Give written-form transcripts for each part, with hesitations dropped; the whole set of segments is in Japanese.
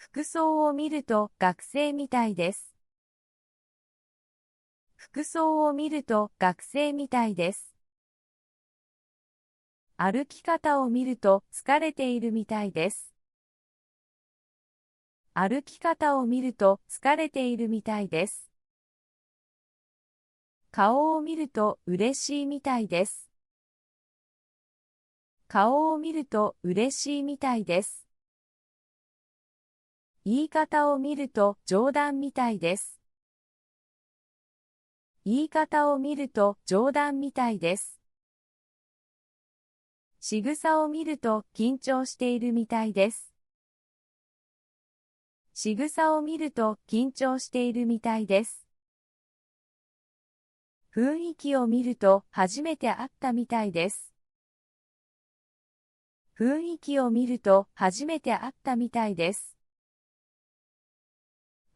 服装を見ると学生みたいです。服装を見ると学生みたいです。歩き方を見ると疲れているみたいです。歩き方を見ると疲れているみたいです。顔を見ると嬉しいみたいです。顔を見ると嬉しいみたいです。言い方を見ると冗談みたいです。言い方を見ると冗談みたいです。仕草を見ると緊張しているみたいです。仕草を見ると緊張しているみたいです。雰囲気を見ると初めて会ったみたいです。雰囲気を見ると初めて会ったみたいです。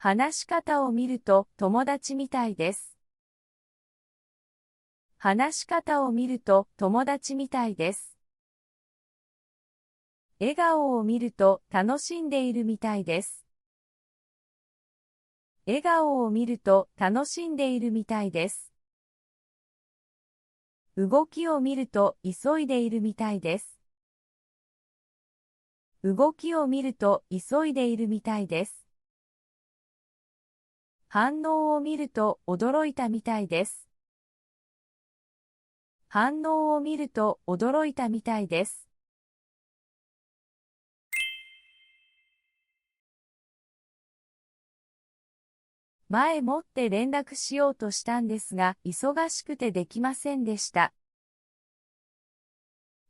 話し方を見ると友達みたいです。話し方を見ると友達みたいです。笑顔を見ると楽しんでいるみたいです。笑顔を見ると楽しんでいるみたいです。動きを見ると急いでいるみたいです。動きを見ると急いでいるみたいです。反応を見ると驚いたみたいです。反応を見ると驚いたみたいです。前もって連絡しようとしたんですが、忙しくてできませんでした。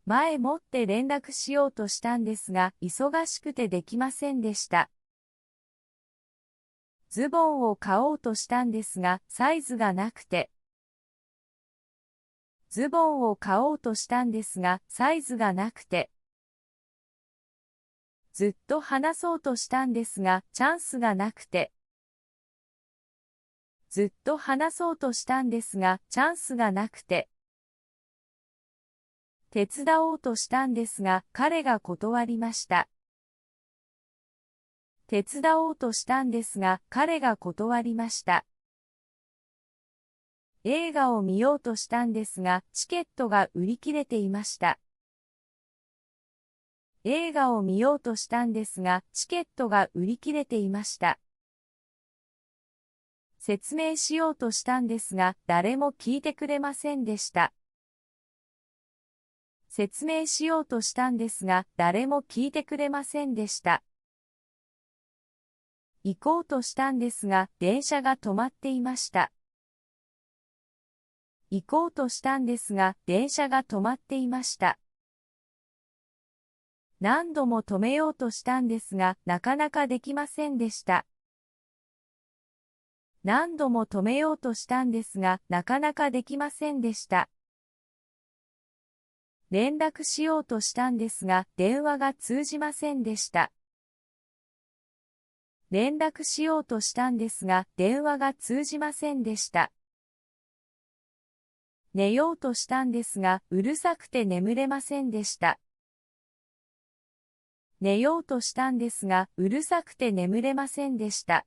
前もって連絡しようとしたんですが、忙しくてできませんでした。ズボンを買おうとしたんですが、サイズがなくて。ズボンを買おうとしたんですが、サイズがなくて。ずっと話そうとしたんですが、チャンスがなくて。ずっと話そうとしたんですが、チャンスがなくて。手伝おうとしたんですが、彼が断りました。手伝おうとしたんですが、彼が断りました。映画を見ようとしたんですが、チケットが売り切れていました。映画を見ようとしたんですが、チケットが売り切れていました。説明しようとしたんですが、誰も聞いてくれませんでした。説明しようとしたんですが、誰も聞いてくれませんでした。行こうとしたんですが、電車が止まっていました。行こうとしたんですが、電車が止まっていました。何度も止めようとしたんですが、なかなかできませんでした。何度も止めようとしたんですが、なかなかできませんでした。連絡しようとしたんですが、電話が通じませんでした。連絡しようとしたんですが、電話が通じませんでした。寝ようとしたんですが、うるさくて眠れませんでした。寝ようとしたんですが、うるさくて眠れませんでした。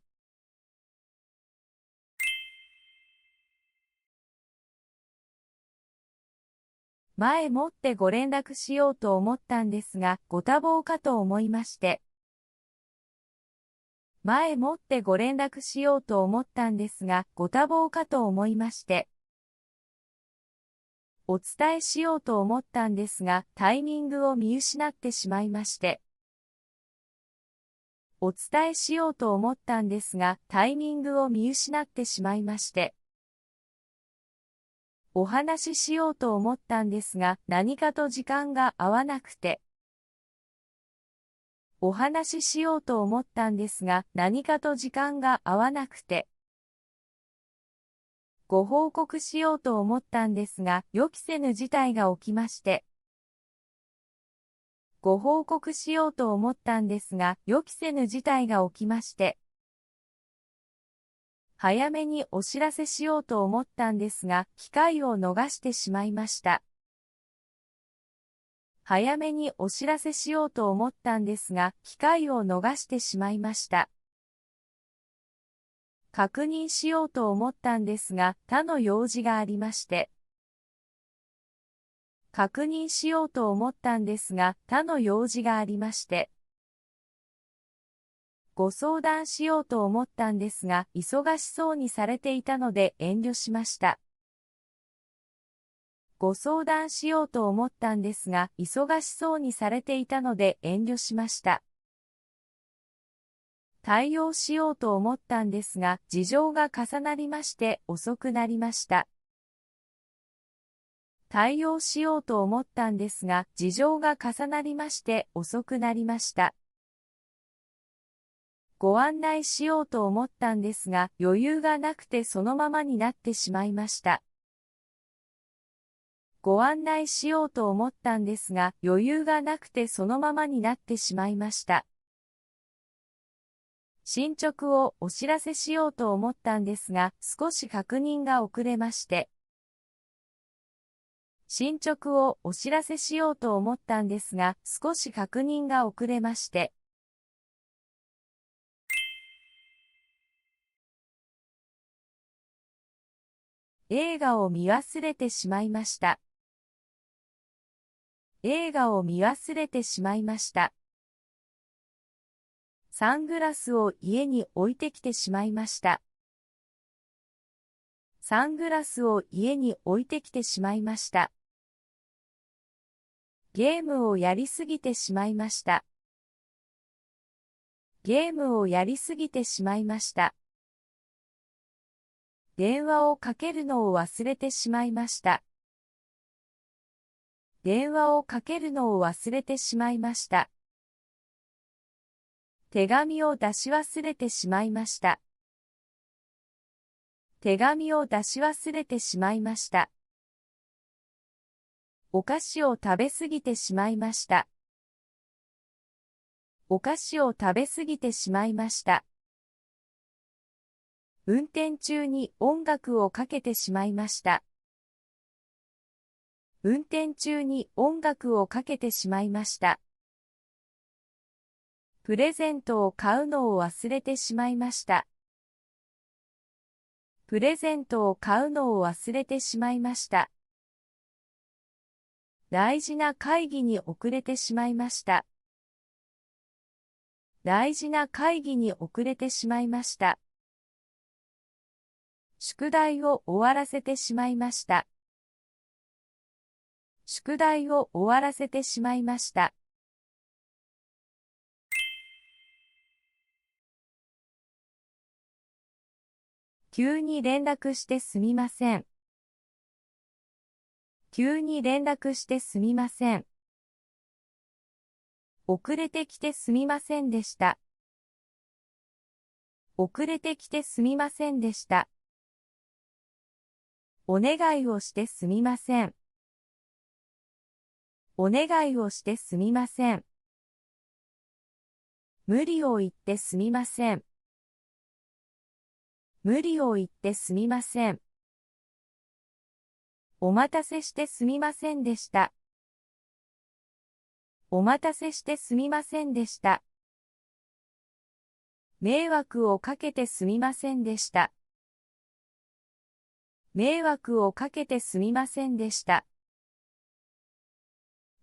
前もってご連絡しようと思ったんですが、ご多忙かと思いまして。前もってご連絡しようと思ったんですが、ご多忙かと思いまして。お伝えしようと思ったんですが、タイミングを見失ってしまいまして。お伝えしようと思ったんですが、タイミングを見失ってしまいまして。お話ししようと思ったんですが、何かと時間が合わなくて。お話ししようと思ったんですが、何かと時間が合わなくて。ご報告しようと思ったんですが、予期せぬ事態が起きまして。ご報告しようと思ったんですが、予期せぬ事態が起きまして。早めにお知らせしようと思ったんですが、機会を逃してしまいました。早めにお知らせしようと思ったんですが、機会を逃してしまいました。確認しようと思ったんですが、他の用事がありまして。確認しようと思ったんですが、他の用事がありまして。ご相談しようと思ったんですが、忙しそうにされていたので遠慮しました。ご相談しようと思ったんですが、忙しそうにされていたので遠慮しました。対応しようと思ったんですが、事情が重なりまして遅くなりました。対応しようと思ったんですが、事情が重なりまして遅くなりました。ご案内しようと思ったんですが、余裕がなくてそのままになってしまいました。ご案内しようと思ったんですが、余裕がなくてそのままになってしまいました。進捗をお知らせしようと思ったんですが、少し確認が遅れまして。進捗をお知らせしようと思ったんですが、少し確認が遅れまして。映画を見忘れてしまいました。映画を見忘れてしまいました。サングラスを家に置いてきてしまいました。サングラスを家に置いてきてしまいました。ゲームをやりすぎてしまいました。ゲームをやりすぎてしまいました。電話をかけるのを忘れてしまいました。電話をかけるのを忘れてしまいました。手紙を出し忘れてしまいました。手紙を出し忘れてしまいました。お菓子を食べ過ぎてしまいました。お菓子を食べ過ぎてしまいました。運転中に音楽をかけてしまいました。運転中に音楽をかけてしまいました。プレゼントを買うのを忘れてしまいました。プレゼントを買うのを忘れてしまいました。大事な会議に遅れてしまいました。大事な会議に遅れてしまいました。宿題を終わらせてしまいました。宿題を終わらせてしまいました。急に連絡してすみません。急に連絡してすみません。遅れてきてすみませんでした。遅れてきてすみませんでした。お願いをしてすみません。お願いをしてすみません。無理を言ってすみません。無理を言ってすみません。お待たせしてすみませんでした。お待たせしてすみませんでした。迷惑をかけてすみませんでした。迷惑をかけてすみませんでした。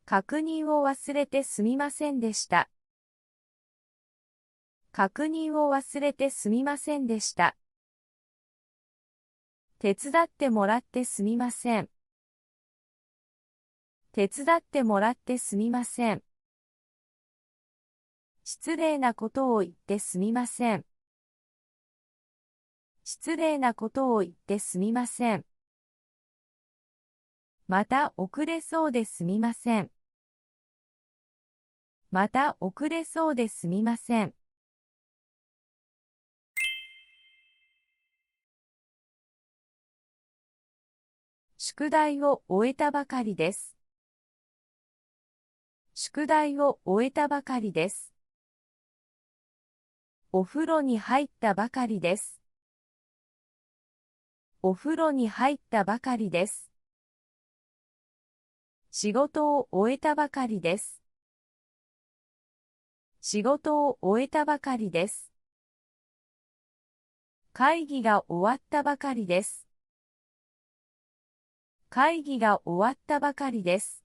確認を忘れてすみませんでした。確認を忘れてすみませんでした。手伝ってもらってすみません。手伝ってもらってすみません。失礼なことを言ってすみません。失礼なことを言ってすみません。また遅れそうですみません。また遅れそうですみません。宿題を終えたばかりです。宿題を終えたばかりです。お風呂に入ったばかりです。お風呂に入ったばかりです。仕事を終えたばかりです。仕事を終えたばかりです。会議が終わったばかりです。会議が終わったばかりです。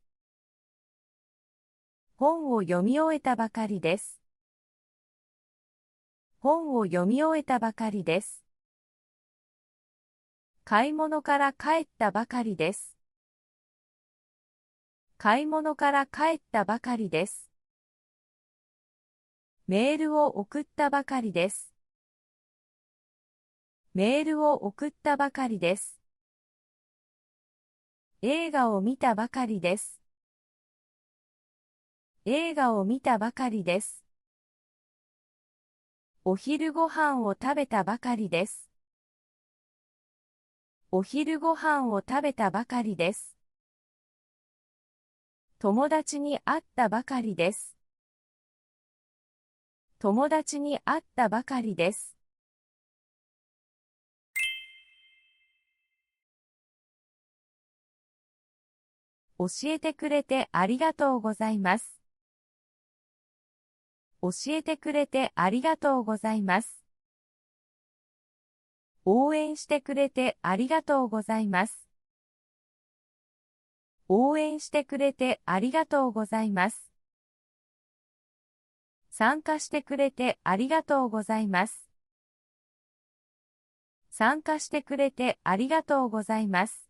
本を読み終えたばかりです。本を読み終えたばかりです。買い物から帰ったばかりです。買い物から帰ったばかりです。メールを送ったばかりです。メールを送ったばかりです。映画を見たばかりです。映画を見たばかりです。お昼ご飯を食べたばかりです。お昼ご飯を食べたばかりです。友達に会ったばかりです。友達に会ったばかりです。教えてくれてありがとうございます。教えてくれてありがとうございます。応援してくれてありがとうございます。応援してくれてありがとうございます。参加してくれてありがとうございます。参加してくれてありがとうございます。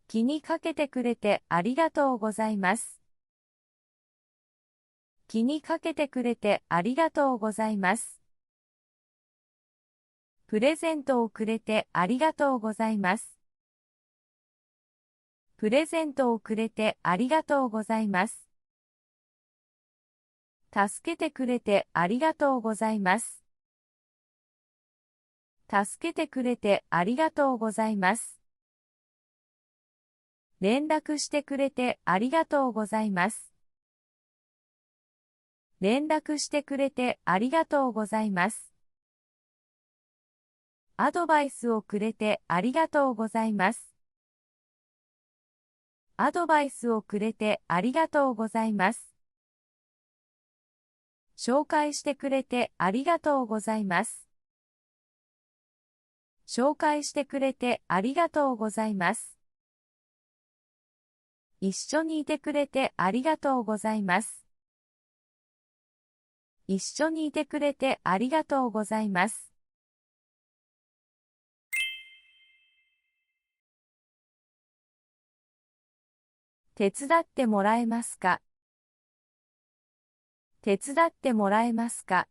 気にかけてくれてありがとうございます。気にかけてくれてありがとうございます。プレゼントをくれてありがとうございます。プレゼントをくれてありがとうございます。助けてくれてありがとうございます。助けてくれてありがとうございます。連絡してくれてありがとうございます。連絡してくれてありがとうございます。アドバイスをくれてありがとうございます。アドバイスをくれてありがとうございます。紹介してくれてありがとうございます。紹介してくれてありがとうございます。一緒にいてくれてありがとうございます。一緒にいてくれてありがとうございます。手伝ってもらえますか？手伝ってもらえますか？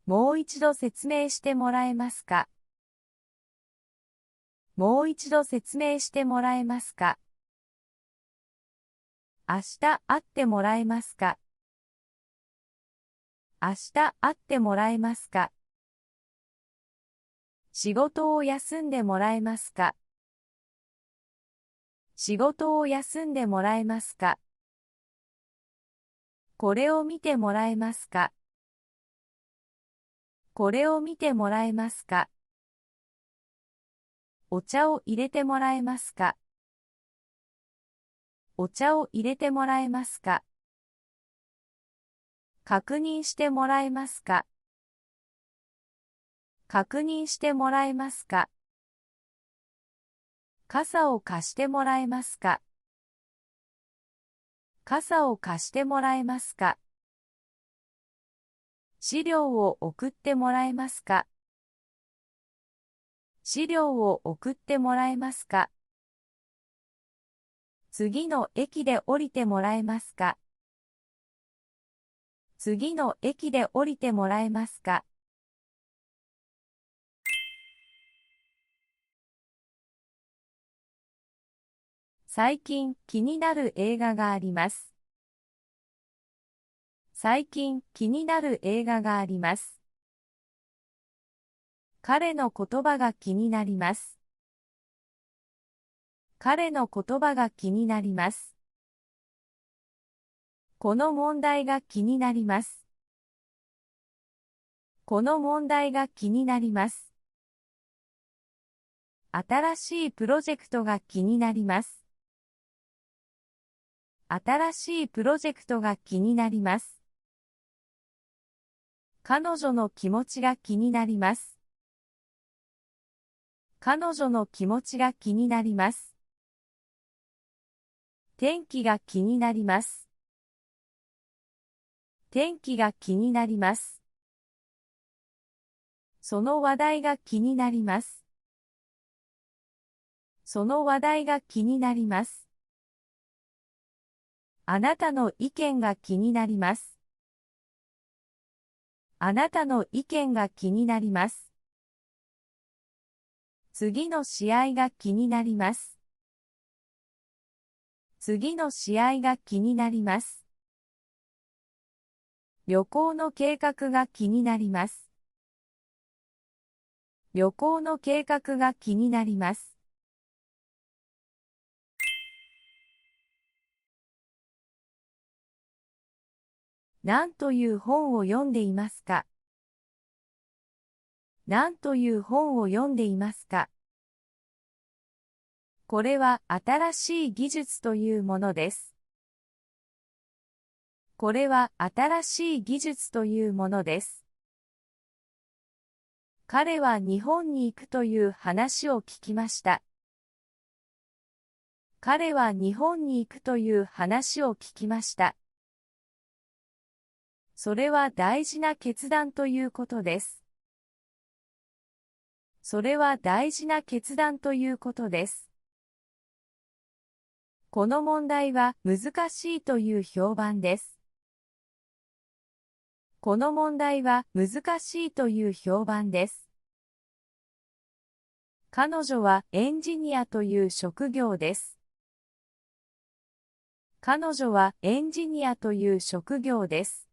もう一度説明してもらえますか？もう一度説明してもらえますか？明日会ってもらえますか？明日会ってもらえますか？仕事を休んでもらえますか？仕事を休んでもらえますか？これを見てもらえますか？これを見てもらえますか？お茶を入れてもらえますか？お茶を入れてもらえますか？確認してもらえますか？確認してもらえますか？傘を貸してもらえますか？傘を貸してもらえますか？資料を送ってもらえますか？資料を送ってもらえますか？次の駅で降りてもらえますか？次の駅で降りてもらえますか？最近気になる映画があります。最近気になる映画があります。彼の言葉が気になります。彼の言葉が気になります。この問題が気になります。この問題が気になります。新しいプロジェクトが気になります。新しいプロジェクトが気になります。彼女の気持ちが気になります。彼女の気持ちが気になります。天気が気になります。天気が気になります。その話題が気になります。その話題が気になります。あなたの意見が気になります。あなたの意見が気になります。次の試合が気になります。次の試合が気になります。旅行の計画が気になります。旅行の計画が気になります。何という本を読んでいますか？何という本を読んでいますか？これは新しい技術というものです。これは新しい技術というものです。彼は日本に行くという話を聞きました。彼は日本に行くという話を聞きました。それは大事な決断ということです。それは大事な決断ということです。この問題は難しいという評判です。この問題は難しいという評判です。彼女はエンジニアという職業です。彼女はエンジニアという職業です。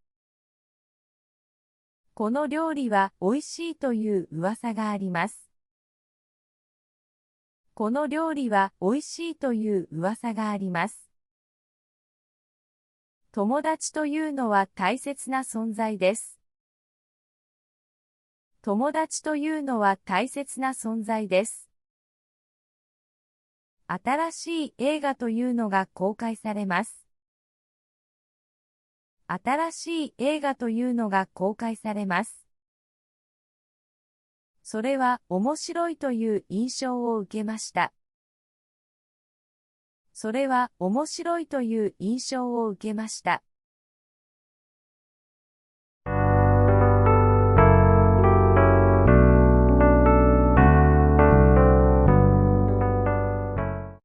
この料理は美味しいという噂があります。この料理は美味しいという噂があります。友達というのは大切な存在です。友達というのは大切な存在です。新しい映画というのが公開されます。新しい映画というのが公開されます。それは面白いという印象を受けました。それは面白いという印象を受けました。